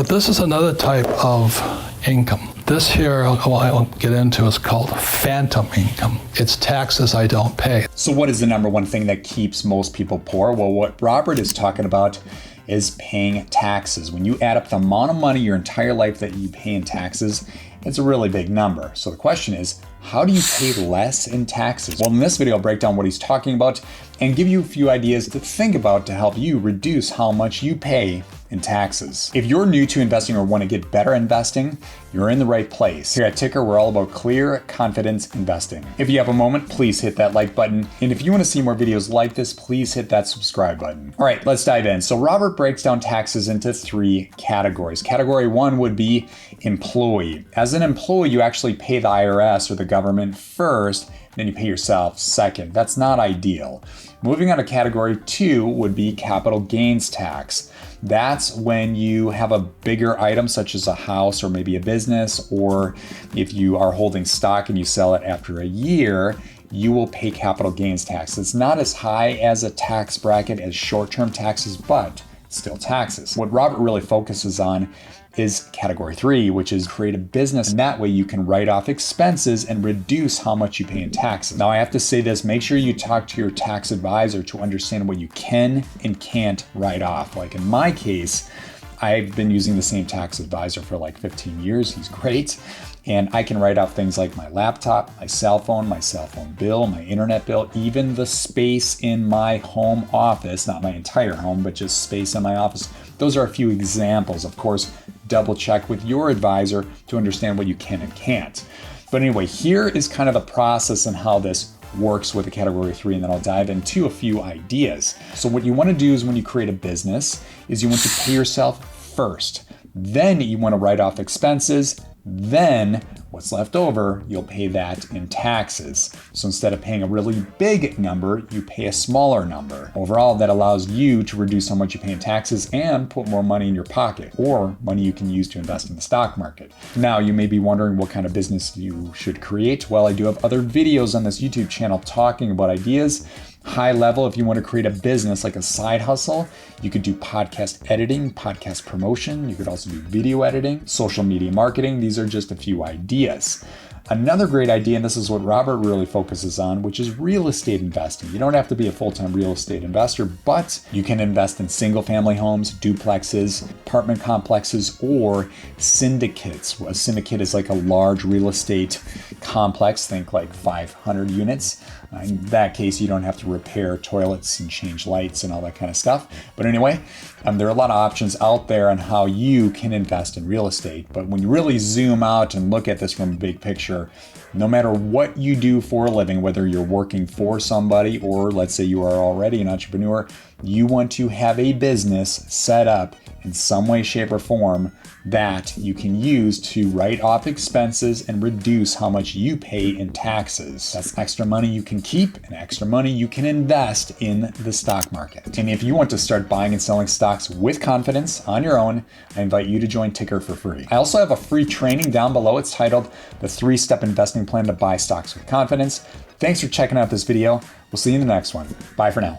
But this is another type of income. This here, I won't get into, is called phantom income. It's taxes I don't pay. So what is the number one thing that keeps most people poor? Well, what Robert is talking about is paying taxes. When you add up the amount of money your entire life that you pay in taxes, it's a really big number. So the question is, how do you pay less in taxes? Well, in this video, I'll break down what he's talking about and give you a few ideas to think about to help you reduce how much you pay in taxes. If you're new to investing or want to get better investing, you're in the right place. Here at Tykr, we're all about clear, confidence investing. If you have a moment, please hit that like button. And if you want to see more videos like this, please hit that subscribe button. All right, let's dive in. So Robert breaks down taxes into 3 categories. Category 1 would be employee. As an employee, you actually pay the IRS or the government first, then you pay yourself second. That's not ideal. Moving on to category 2 would be capital gains tax. That's when you have a bigger item such as a house or maybe a business, or if you are holding stock and you sell it after a year, you will pay capital gains tax. It's not as high as a tax bracket as short-term taxes, but still taxes. What Robert really focuses on is category 3, which is create a business, and that way you can write off expenses and reduce how much you pay in taxes. Now I have to say this, make sure you talk to your tax advisor to understand what you can and can't write off. Like in my case, I've been using the same tax advisor for like 15 years. He's great. And I can write off things like my laptop, my cell phone bill, my internet bill, even the space in my home office, not my entire home, but just space in my office. Those are a few examples. Of course, double check with your advisor to understand what you can and can't. But anyway, here is kind of the process and how this works with the category 3, and then I'll dive into a few ideas. So what you want to do is when you create a business is you want to pay yourself first. Then you want to write off expenses. Then what's left over, you'll pay that in taxes. So instead of paying a really big number, you pay a smaller number. Overall, that allows you to reduce how much you pay in taxes and put more money in your pocket, or money you can use to invest in the stock market. Now, you may be wondering what kind of business you should create. Well, I do have other videos on this YouTube channel talking about ideas. High level, if you want to create a business like a side hustle, you could do podcast editing, podcast promotion. You could also do video editing, social media marketing. These are just a few ideas. Another great idea, and this is what Robert really focuses on, which is real estate investing. You don't have to be a full-time real estate investor, but you can invest in single-family homes, duplexes, apartment complexes, or syndicates. A syndicate is like a large real estate complex, think like 500 units. In that case, you don't have to repair toilets and change lights and all that kind of stuff. But anyway, there are a lot of options out there on how you can invest in real estate. But when you really zoom out and look at this from a big picture, no matter what you do for a living, whether you're working for somebody or let's say you are already an entrepreneur, you want to have a business set up in some way, shape, or form that you can use to write off expenses and reduce how much you pay in taxes. That's extra money you can keep and extra money you can invest in the stock market. And if you want to start buying and selling stocks with confidence on your own, I invite you to join Tykr for free. I also have a free training down below. It's titled The 3-Step Investing Plan to Buy Stocks with Confidence. Thanks for checking out this video. We'll see you in the next one. Bye for now.